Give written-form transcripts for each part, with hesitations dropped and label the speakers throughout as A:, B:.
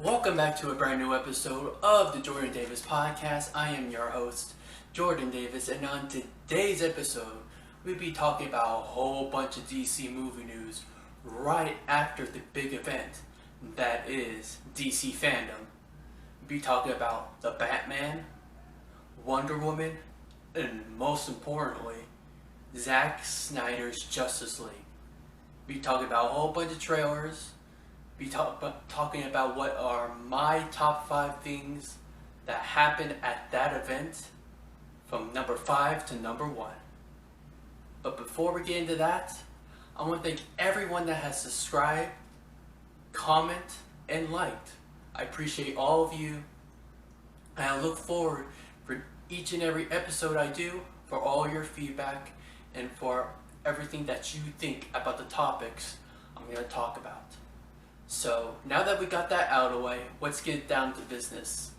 A: Welcome back to a brand new episode of the Jordan Davis Podcast. I am your host, Jordan Davis, and on today's episode, we'll be talking about a whole bunch of DC movie news right after the big event that is DC FanDome. We'll be talking about the Batman, Wonder Woman, and most importantly, Zack Snyder's Justice League. We'll be talking about a whole bunch of trailers. Be talking about what are my top 5 things that happened at that event from number 5 to number 1. But before we get into that, I want to thank everyone that has subscribed, comment, and liked. I appreciate all of you, and I look forward for each and every episode I do, for all your feedback, and for everything that you think about the topics I'm going to talk about. So now that we got that out of the way, let's get down to business.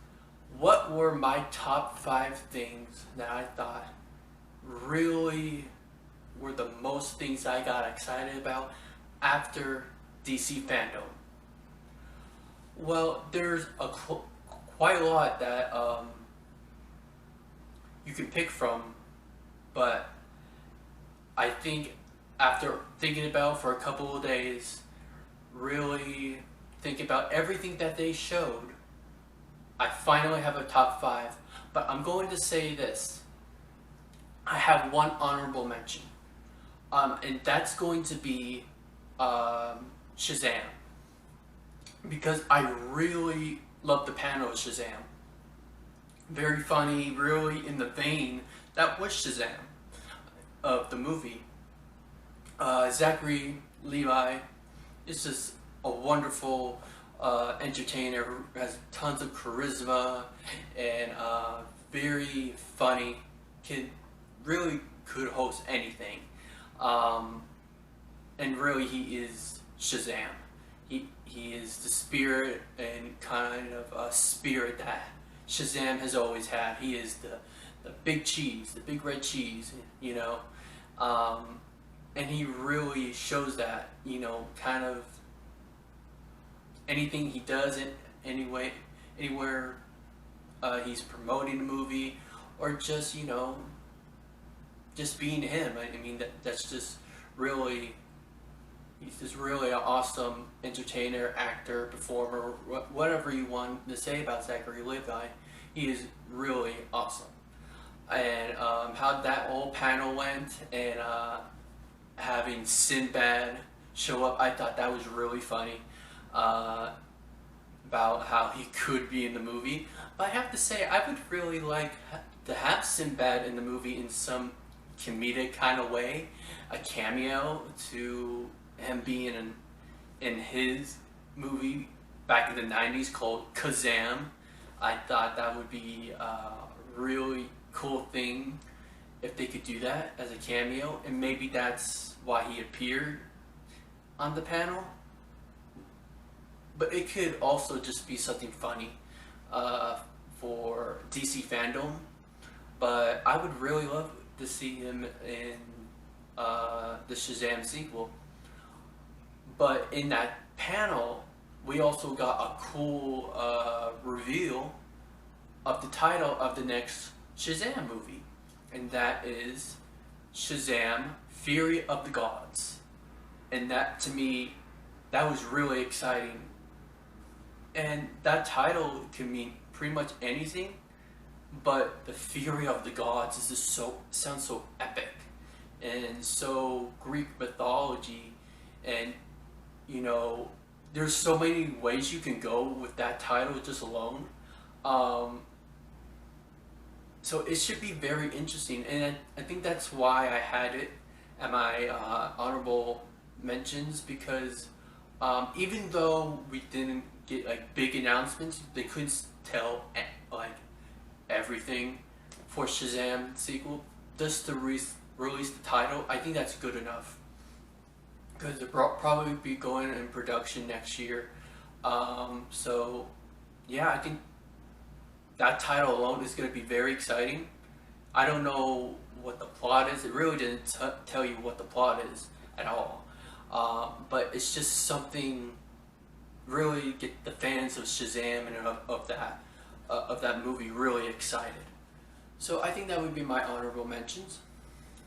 A: What were my top 5 things that I thought really were the most things I got excited about after DC FanDome? Well, there's quite a lot that you can pick from, but I think after thinking about it for a couple of days, really think about everything that they showed, I finally have a top 5. But I'm going to say this: I have one honorable mention, and that's going to be Shazam, because I really love the panel of Shazam. Very funny, really in the vein that was Shazam of the movie. Zachary Levi is just a wonderful entertainer who has tons of charisma and very funny. Really could host anything. And really he is Shazam. He is the spirit and kind of a spirit that Shazam has always had. He is the big cheese, the big red cheese, you know. And he really shows that, you know, kind of anything he does in anywhere he's promoting the movie, or just, you know, just being him. I mean, that's just really, he's just really an awesome entertainer, actor, performer, whatever you want to say about Zachary Levi. He is really awesome. And how that whole panel went, and having Sinbad show up, I thought that was really funny, about how he could be in the movie. But I have to say, I would really like to have Sinbad in the movie in some comedic kind of way, a cameo to him being in his movie back in the 90s called Kazam. I thought that would be a really cool thing if they could do that as a cameo, and maybe that's why he appeared on the panel. But it could also just be something funny for DC FanDome. But I would really love to see him in the Shazam sequel. But in that panel, we also got a cool reveal of the title of the next Shazam movie, and that is Shazam: Fury of the Gods. And that, to me, that was really exciting. And that title can mean pretty much anything, but the Fury of the Gods is just sounds so epic and so Greek mythology, and you know, there's so many ways you can go with that title just alone. So it should be very interesting, and I think that's why I had it at my honorable mentions, because even though we didn't get like big announcements, they couldn't tell like everything for Shazam sequel. Just to release the title, I think that's good enough, because it'll probably be going in production next year. So yeah, I think that title alone is going to be very exciting. I don't know what the plot is. It really didn't tell you what the plot is at all. But it's just something really get the fans of Shazam and of that movie really excited. So I think that would be my honorable mentions.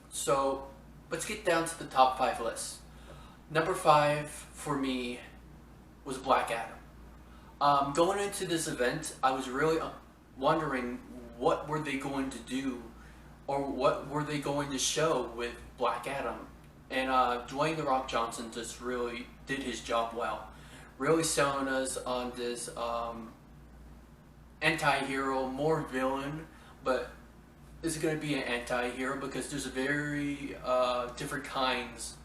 A: So let's get down to the top 5 list. Number 5 for me was Black Adam. Going into this event, I was really wondering what were they going to do, or what were they going to show with Black Adam. And Dwayne The Rock Johnson just really did his job well. Really selling us on this anti-hero, more villain, but is it going to be an anti-hero because there's very different kinds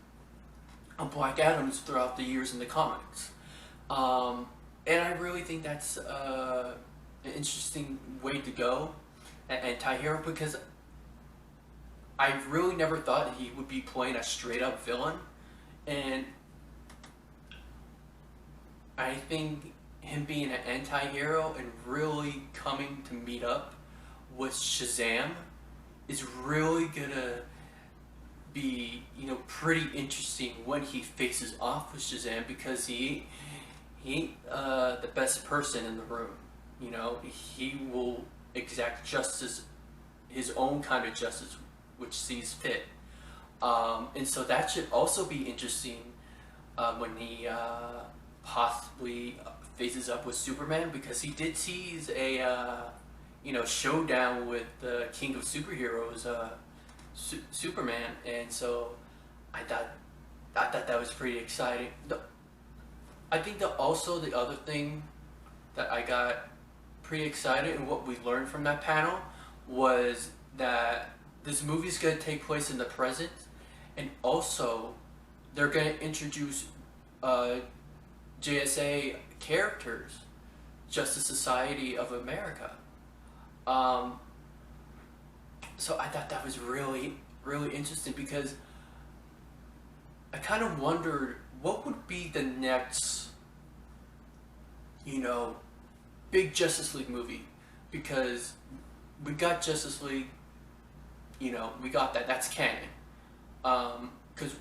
A: of Black Adams throughout the years in the comics. And I really think that's an interesting way to go, an anti-hero, because I really never thought he would be playing a straight-up villain, and I think him being an anti-hero and really coming to meet up with Shazam is really gonna be, pretty interesting when he faces off with Shazam, because he ain't the best person in the room. He will exact justice, his own kind of justice, which sees fit. And so that should also be interesting when he possibly faces up with Superman, because he did tease a showdown with the King of Superheroes, Superman, and so I thought that was pretty exciting. I think that also the other thing that I got pretty excited and what we learned from that panel was that this movie's going to take place in the present, and also they're going to introduce JSA characters, Justice Society of America. So I thought that was really, really interesting, because I kind of wondered what would be the next, big Justice League movie, because we got Justice League, we got that's canon. Because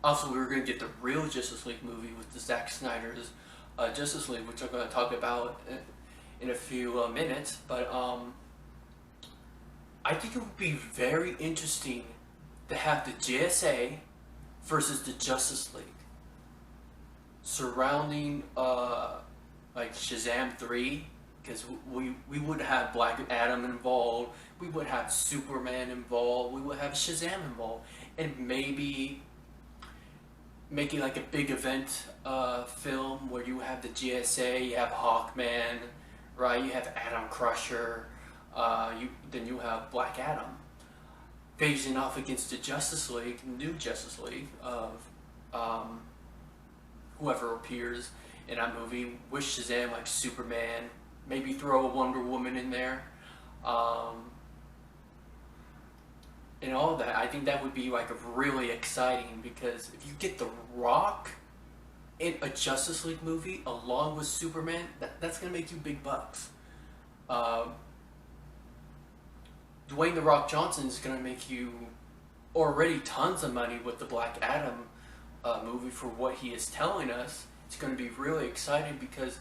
A: also we were going to get the real Justice League movie with the Zack Snyder's Justice League, which I'm going to talk about in a few minutes, but I think it would be very interesting to have the JSA versus the Justice League surrounding like Shazam 3, because we would have Black Adam involved, we would have Superman involved, we would have Shazam involved, and maybe making like a big event film where you have the GSA, you have Hawkman, right? You have Adam Crusher, then you have Black Adam facing off against the Justice League, new Justice League of whoever appears in that movie with Shazam, like Superman, maybe throw a Wonder Woman in there, and all that. I think that would be like really exciting, because if you get The Rock in a Justice League movie along with Superman, that's gonna make you big bucks. Dwayne The Rock Johnson is gonna make you already tons of money with the Black Adam movie for what he is telling us. It's gonna be really exciting, because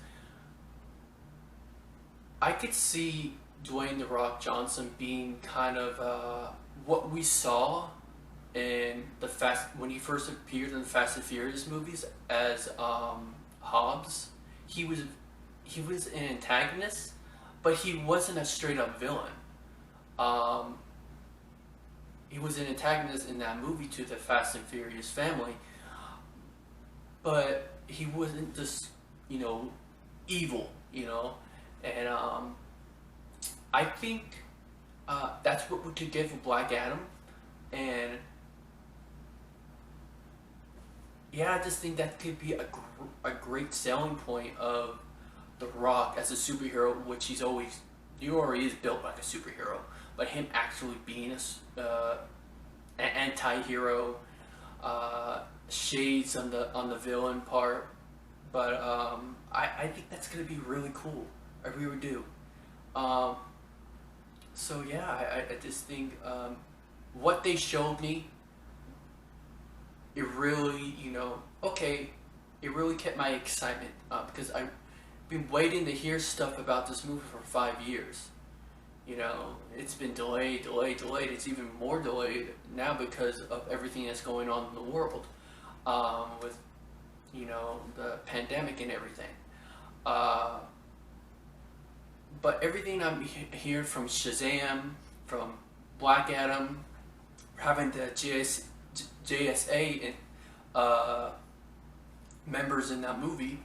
A: I could see Dwayne The Rock Johnson being kind of what we saw in when he first appeared in the Fast and Furious movies as Hobbs. He was an antagonist, but he wasn't a straight up villain. He was an antagonist in that movie to the Fast and Furious family, but he wasn't just evil, and I think that's what we could get for Black Adam, and yeah, I just think that could be a great selling point of The Rock as a superhero, which he already is built like a superhero, but him actually being an anti-hero, shades on the villain part, but I think that's gonna be really cool. I really do. So yeah, I just think what they showed me, it really, okay, it really kept my excitement up because I've been waiting to hear stuff about this movie for 5 years. You know, it's been delayed, delayed, delayed. It's even more delayed now because of everything that's going on in the world, with, you know, the pandemic and everything. Uh, but everything I'm hearing from Shazam, from Black Adam, having the JSA and, members in that movie,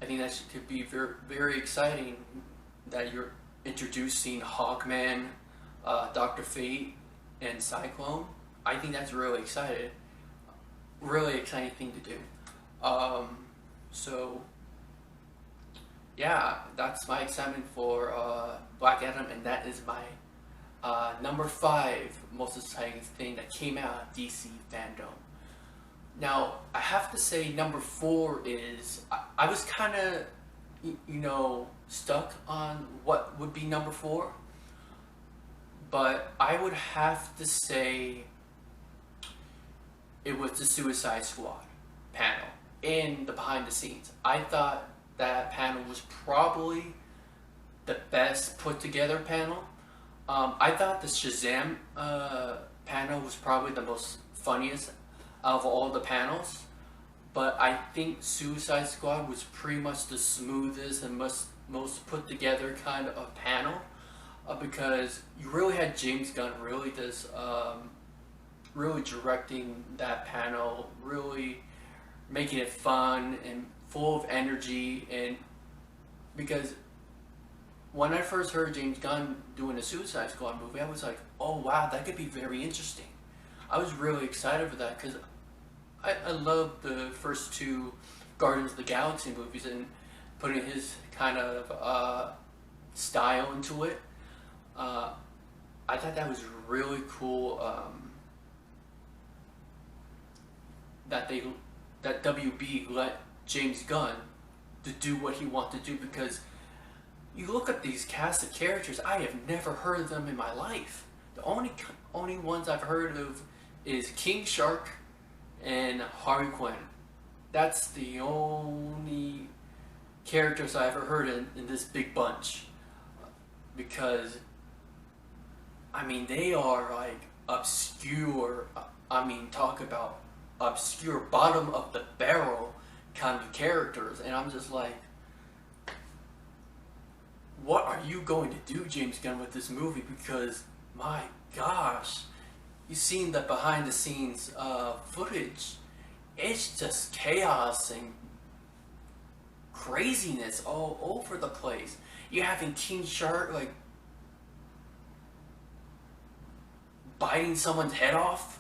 A: I think that could be very, very exciting. That you're introducing Hawkman, Doctor Fate, and Cyclone. I think that's really exciting thing to do. So yeah, that's my excitement for Black Adam, and that is my number 5 most exciting thing that came out of DC FanDome. Now, I have to say number 4 is, I was kind of, stuck on what would be number 4, but I would have to say it was the Suicide Squad panel in the behind the scenes. I thought that panel was probably the best put together panel. I thought the Shazam panel was probably the most funniest of all the panels, but I think Suicide Squad was pretty much the smoothest and most put together kind of panel, because you really had James Gunn really really directing that panel, really making it fun and full of energy. And because when I first heard James Gunn doing a Suicide Squad movie, I was like, oh wow, that could be very interesting. I was really excited for that because I love the first 2 Guardians of the Galaxy movies, and putting his kind of style into it. I thought that was really cool. That WB let James Gunn to do what he wanted to do, because you look at these cast of characters, I have never heard of them in my life. The only ones I've heard of is King Shark and Harley Quinn. That's the only characters I ever heard in this big bunch, because I mean they are like obscure. I mean, talk about obscure, bottom of the barrel kind of characters, and I'm just like, what are you going to do, James Gunn, with this movie? Because my gosh, you've seen the behind the scenes footage. It's just chaos and craziness all over the place. You're having King Shark like biting someone's head off.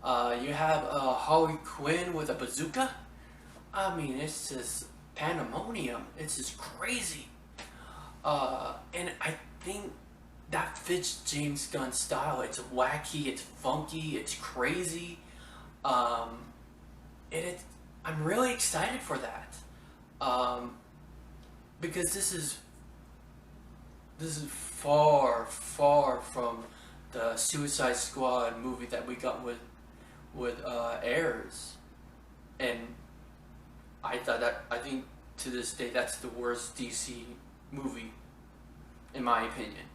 A: You have Harley Quinn with a bazooka. I mean, it's just pandemonium. It's just crazy. And I think that fits James Gunn's style. It's wacky, it's funky, it's crazy. I'm really excited for that. Because this is far, far from the Suicide Squad movie that we got with Ayers. And I think to this day that's the worst DC movie, in my opinion.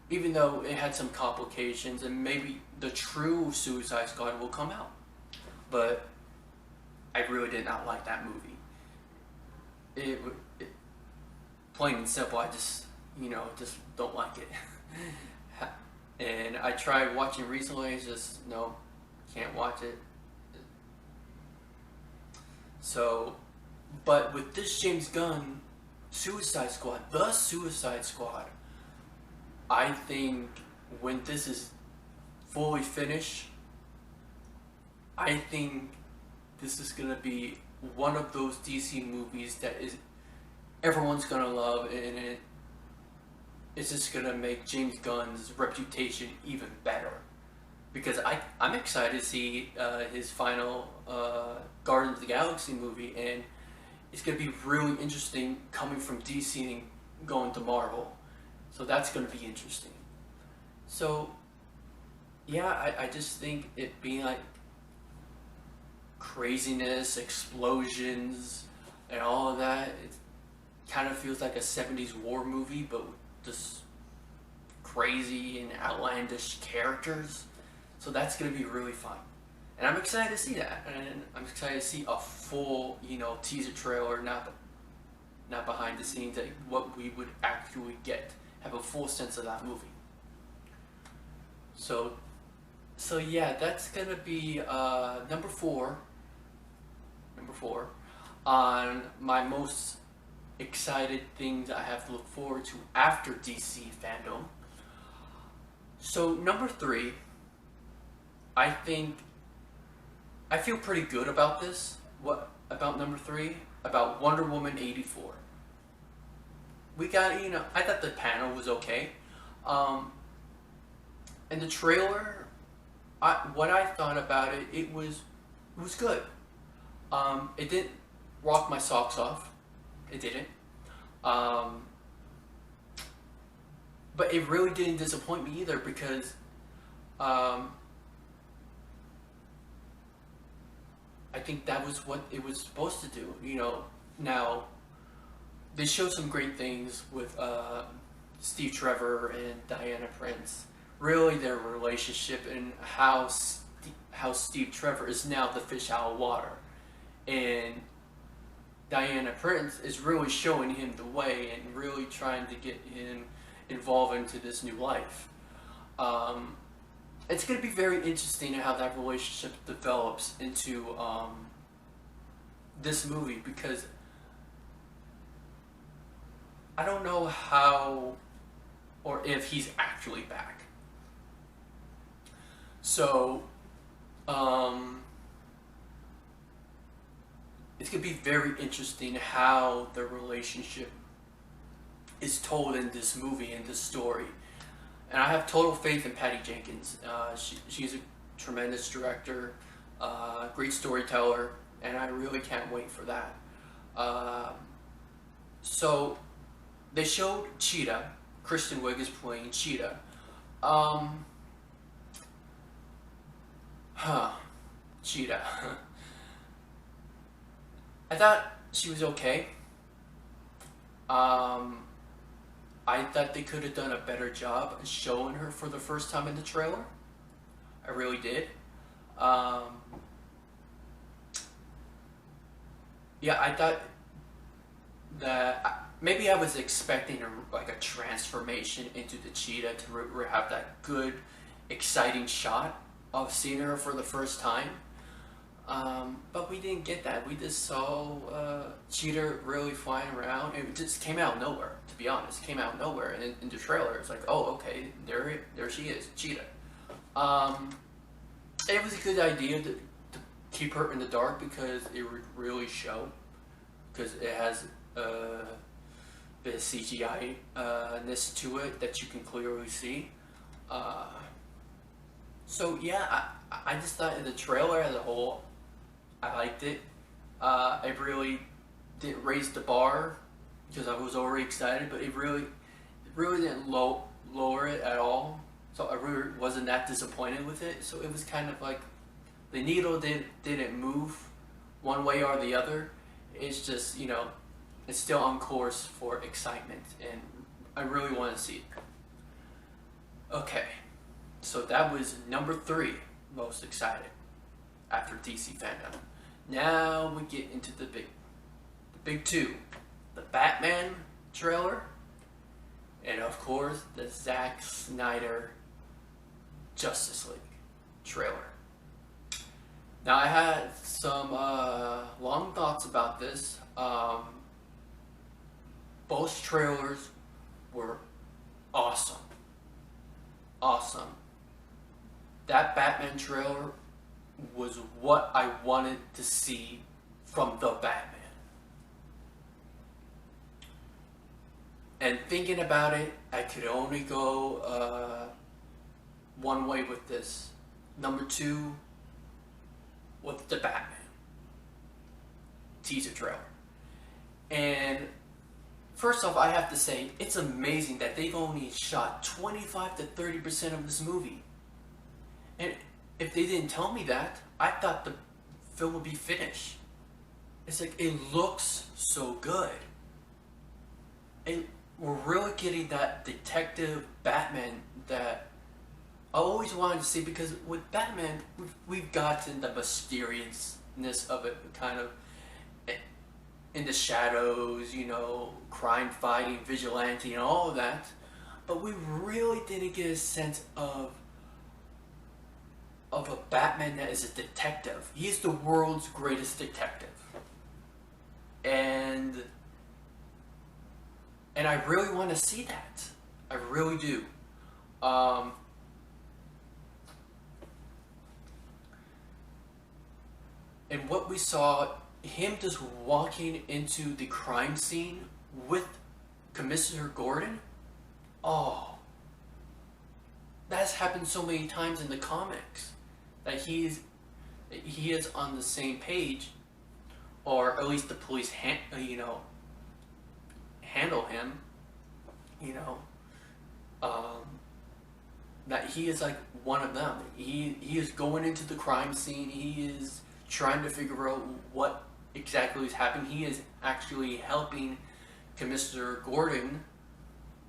A: Even though it had some complications, and maybe the true Suicide Squad will come out, but I really did not like that movie. It plain and simple. I just don't like it. And I tried watching recently. It's just no, can't watch it. So, but with this James Gunn Suicide Squad, the Suicide Squad, I think when this is fully finished, I think this is gonna be one of those DC movies that everyone's gonna love, and it's just gonna make James Gunn's reputation even better. Because I'm excited to see his final Guardians of the Galaxy movie, and it's gonna be really interesting coming from DC and going to Marvel. So that's gonna be interesting. So yeah, I just think it being like craziness, explosions, and all of that. It kind of feels like a 70s war movie, but with just crazy and outlandish characters. So that's going to be really fun. And I'm excited to see that. And I'm excited to see a full, teaser trailer, not behind the scenes, like what we would actually get. Have a full sense of that movie. So yeah, that's gonna be number four on my most excited things I have to look forward to after DC FanDome. So number three, I feel pretty good about this. What about number three? About Wonder Woman 84. We got, I thought the panel was okay. And the trailer, what I thought about it, it was good. It didn't rock my socks off. It didn't. But it really didn't disappoint me either, because I think that was what it was supposed to do. Now they showed some great things with Steve Trevor and Diana Prince. Really, their relationship and how Steve Trevor is now the fish out of water, and Diana Prince is really showing him the way and really trying to get him involved into this new life. It's going to be very interesting how that relationship develops into this movie, because I don't know how or if he's actually back. So, it's going to be very interesting how the relationship is told in this movie, in this story. And I have total faith in Patty Jenkins. She's a tremendous director, great storyteller, and I really can't wait for that. So, they showed Cheetah. Kristen Wiig is playing Cheetah. Cheetah. I thought she was okay. I thought they could have done a better job showing her for the first time in the trailer. I really did. Yeah, I thought that maybe I was expecting a transformation into the Cheetah to have that good, exciting shot of seeing her for the first time. But we didn't get that. We just saw Cheetah really flying around. It just came out of nowhere, to be honest. It came out of nowhere. And in the trailer, it's like, oh, okay, there she is, Cheetah. It was a good idea to keep her in the dark, because it would really show. Because it has a bit of CGI-ness to it that you can clearly see. So yeah, I just thought in the trailer as a whole, I liked it. I really didn't raise the bar, because I was already excited, but it really didn't lower it at all. So I really wasn't that disappointed with it. So it was kind of like the needle didn't move one way or the other. It's just, it's still on course for excitement, and I really want to see it. Okay, so that was number 3 most excited after DC FanDome. Now we get into the big 2, the Batman trailer, and of course the Zack Snyder Justice League trailer. Now I had some long thoughts about this. Both trailers were awesome. Awesome. That Batman trailer was what I wanted to see from the Batman. And thinking about it, I could only go one way with this. Number 2, with the Batman teaser trailer. And first off, I have to say, it's amazing that they've only shot 25 to 30% of this movie. And if they didn't tell me that, I thought the film will be finished. It's like, it looks so good. And we're really getting that detective Batman that I always wanted to see, because with Batman, we've gotten the mysteriousness of it, kind of in the shadows, crime fighting, vigilante, and all of that. But we really didn't get a sense of a Batman that is a detective. He's the world's greatest detective. And I really want to see that. I really do. And what we saw, him just walking into the crime scene with Commissioner Gordon, oh, that's happened so many times in the comics that he is on the same page, or at least the police handle him, that he is like one of them. He is going into the crime scene. He is trying to figure out what exactly is happening. He is actually helping Commissioner Gordon.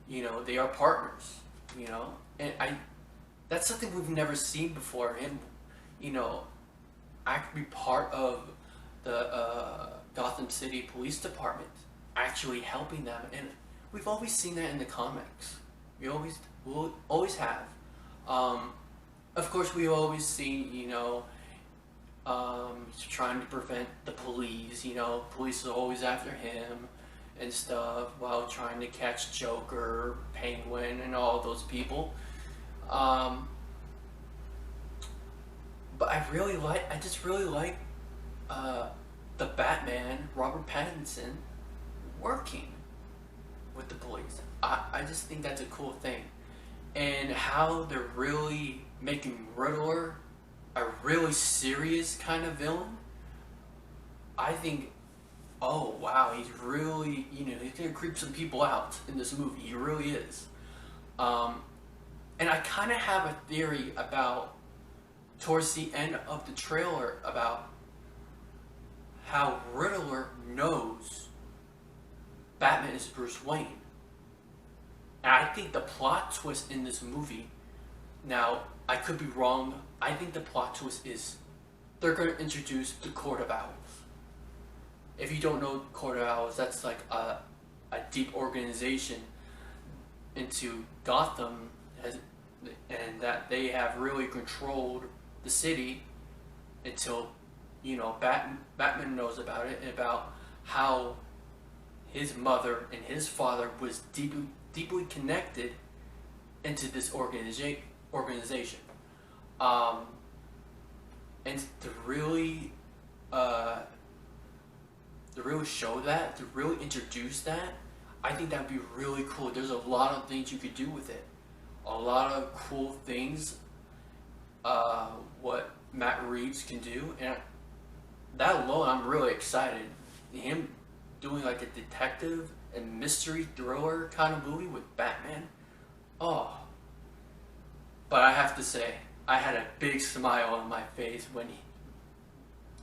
A: They are partners. And that's something we've never seen before. Him, actually part of the Gotham City Police Department, actually helping them, and we've always seen that in the comics. We'll always have. Of course, we've always seen, trying to prevent the police. Police are always after him and stuff, while trying to catch Joker, Penguin, and all those people. But I just really like the Batman, Robert Pattinson, working with the police. I just think that's a cool thing. And how they're really making Riddler a really serious kind of villain. I think, oh wow, he's really, he's gonna creep some people out in this movie. He really is. And I kind of have a theory about, towards the end of the trailer, about how Riddler knows Batman is Bruce Wayne. And I think the plot twist in this movie, now I could be wrong, I think the plot twist is they're going to introduce the Court of Owls. If you don't know Court of Owls, that's like a deep organization into Gotham, and that they have really controlled the city until, Batman knows about it, and about how his mother and his father was deeply connected into this organization. And to really show that, to really introduce that, I think that would be really cool. There's a lot of things you could do with it. A lot of cool things, what Matt Reeves can do. And that alone, I'm really excited. Him doing like a detective and mystery thriller kind of movie with Batman. Oh. But I have to say, I had a big smile on my face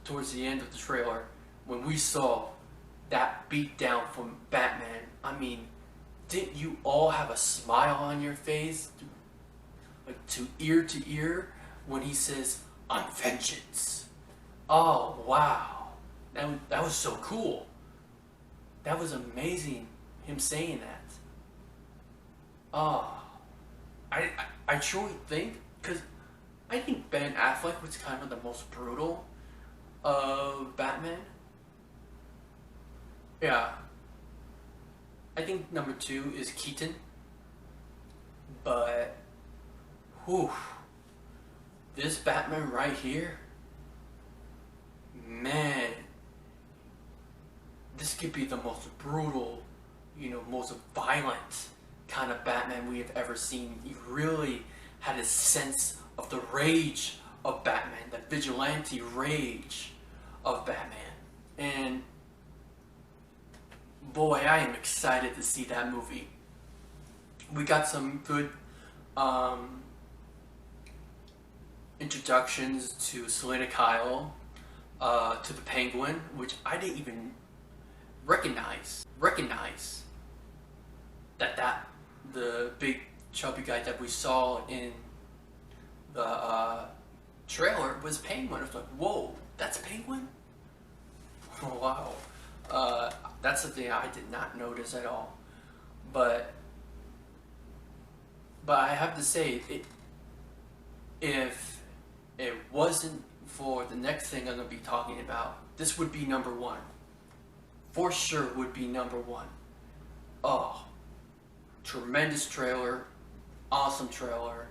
A: towards the end of the trailer, when we saw that beatdown from Batman. I mean, didn't you all have a smile on your face, like to ear, when he says, "On vengeance"? Oh wow, that was so cool. That was amazing, him saying that. Oh, I truly think, because I think Ben Affleck was kind of the most brutal of Batman. Yeah. I think number 2 is Keaton. But, whew, this Batman right here, man, this could be the most brutal, most violent kind of Batman we have ever seen. He really had a sense of the rage of Batman, the vigilante rage of Batman. And boy, I am excited to see that movie. We got some good introductions to Selena Kyle. to the Penguin, which I didn't even recognize that the big chubby guy that we saw in the trailer was Penguin. I was like, whoa, that's Penguin? Wow. That's the thing I did not notice at all. But I have to say, if it wasn't for the next thing I'm going to be talking about, this would be number one. For sure would be number one. Oh, tremendous trailer, awesome trailer.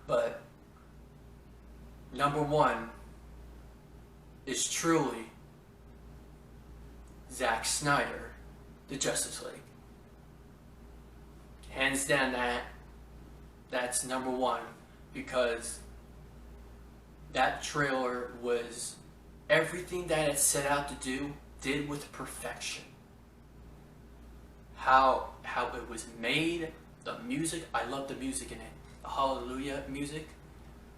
A: But number one is truly Zack Snyder, the Justice League. Hands down, that's number one, because that trailer was everything that it set out to do, did with perfection. How it was made, the music, I love the music in it. The Hallelujah music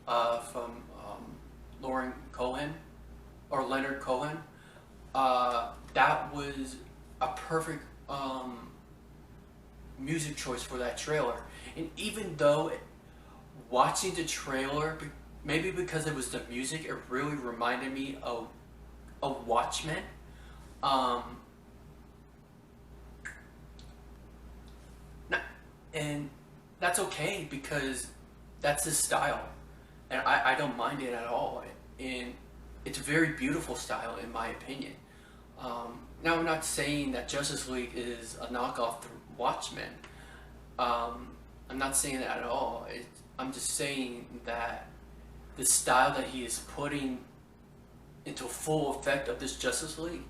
A: from Leonard Cohen. That was a perfect music choice for that trailer. And even though watching the trailer, maybe because it was the music, it really reminded me of Watchmen. And that's okay, because that's his style, and I don't mind it at all. And it's a very beautiful style, in my opinion. Now, I'm not saying that Justice League is a knockoff to Watchmen. I'm not saying that at all. I'm just saying that the style that he is putting into full effect of this Justice League,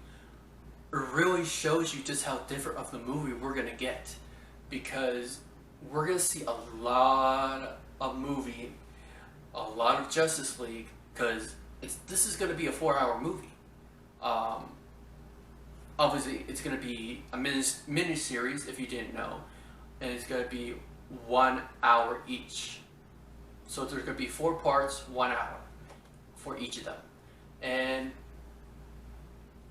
A: it really shows you just how different of the movie we're going to get. Because we're going to see a lot of movie, a lot of Justice League, because this is going to be a 4-hour movie. Obviously, it's going to be a mini-series, if you didn't know, and it's going to be 1 hour each. So there's going to be 4 parts, 1 hour for each of them. And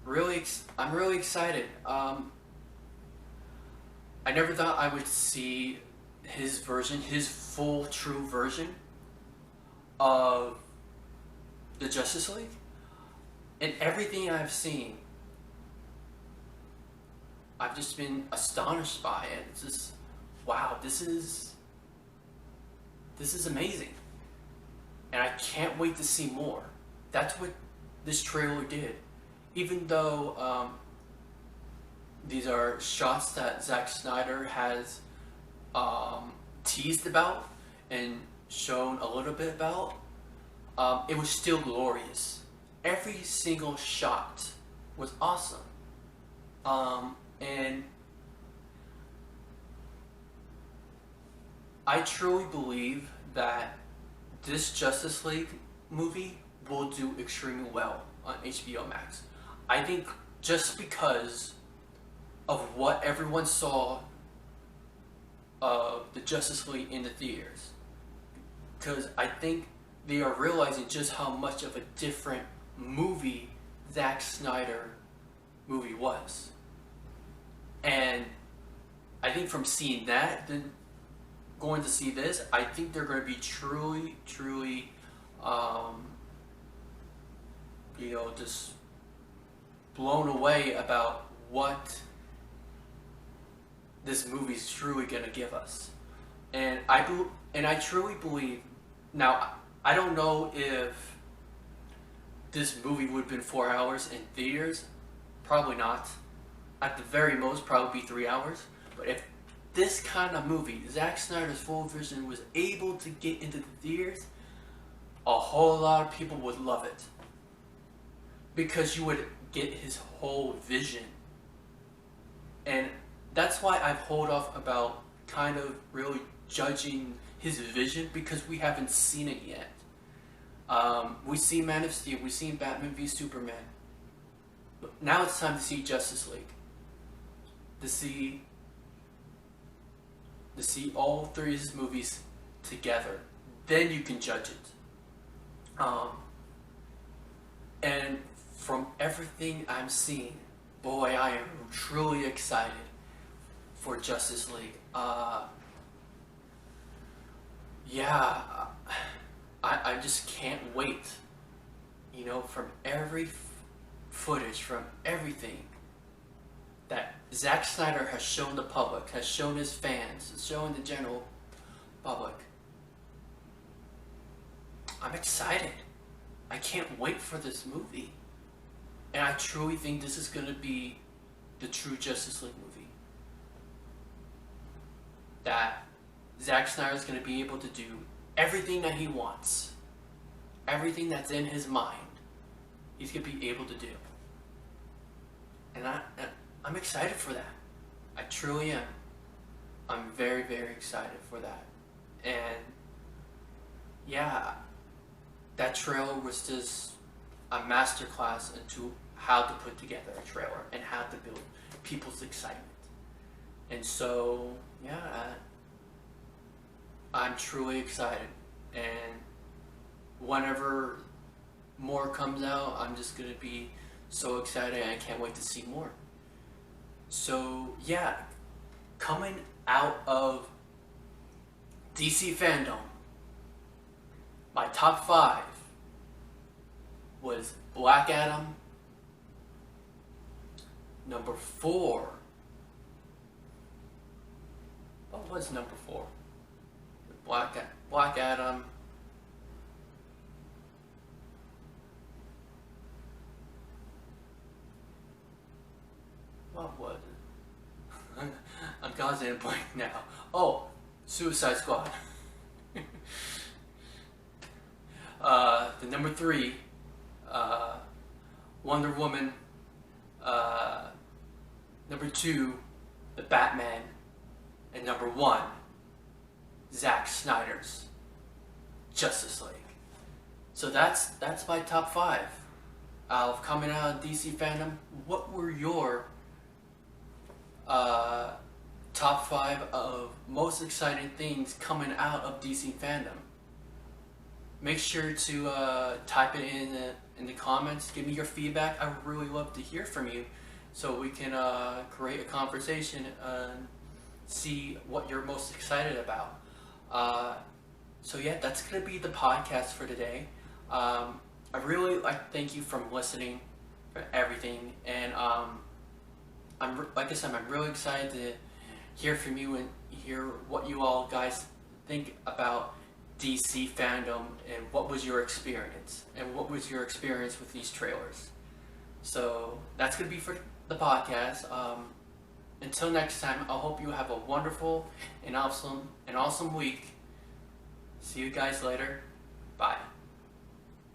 A: I'm really excited. I never thought I would see his version, his full, true version of the Justice League. And everything I've seen, I've just been astonished by it. It's just, wow, this is amazing. And I can't wait to see more. That's what this trailer did. Even though these are shots that Zack Snyder has teased about and shown a little bit about, it was still glorious. Every single shot was awesome. And I truly believe that this Justice League movie will do extremely well on HBO Max. I think just because of what everyone saw of the Justice League in the theaters. Because I think they are realizing just how much of a different movie Zack Snyder movie was. And I think from seeing that, then going to see this, I think they're going to be truly, just blown away about what this movie's truly going to give us. And I truly believe, now, I don't know if this movie would have been 4 hours in theaters. Probably not. At the very most, probably be 3 hours. But if this kind of movie, Zack Snyder's full vision, was able to get into the theaters, a whole lot of people would love it. Because you would get his whole vision. And that's why I've hold off about kind of really judging his vision, because we haven't seen it yet. We've seen Man of Steel, we've seen Batman v Superman. But now it's time to see Justice League. To see all 3 of his movies together. Then you can judge it. And from everything I'm seeing, boy, I am truly excited for Justice League. Yeah, I just can't wait. You know, from every footage, from everything that Zack Snyder has shown the public, has shown his fans, has shown the general public, I'm excited. I can't wait for this movie. And I truly think this is going to be the true Justice League movie. That Zack Snyder is going to be able to do everything that he wants. Everything that's in his mind, he's going to be able to do. And I'm excited for that. I truly am. I'm very, very excited for that. And yeah, that trailer was just a masterclass into how to put together a trailer and how to build people's excitement. And so, yeah, I'm truly excited. And whenever more comes out, I'm just going to be so excited and I can't wait to see more. So, yeah, coming out of DC FanDome, my top 5 was Black Adam. Number 4. What was number 4? Black Adam. What was it? I'm constantly blank now. Oh, Suicide Squad. The number 3, Wonder Woman. Number 2, The Batman. And number 1, Zack Snyder's Justice League. So that's my top 5 coming out of DC FanDome. What were your top 5 of most exciting things coming out of DC FanDome? Make sure to type it in the comments. Give me your feedback. I would really love to hear from you, so we can create a conversation and see what you're most excited about. So yeah, that's gonna be the podcast for today. I really thank you for listening, for everything, and like I said, I'm really excited to hear from you and hear what you all guys think about DC FanDome and what was your experience with these trailers. So that's gonna be for the podcast. Until next time, I hope you have a wonderful and awesome week. See you guys later. Bye.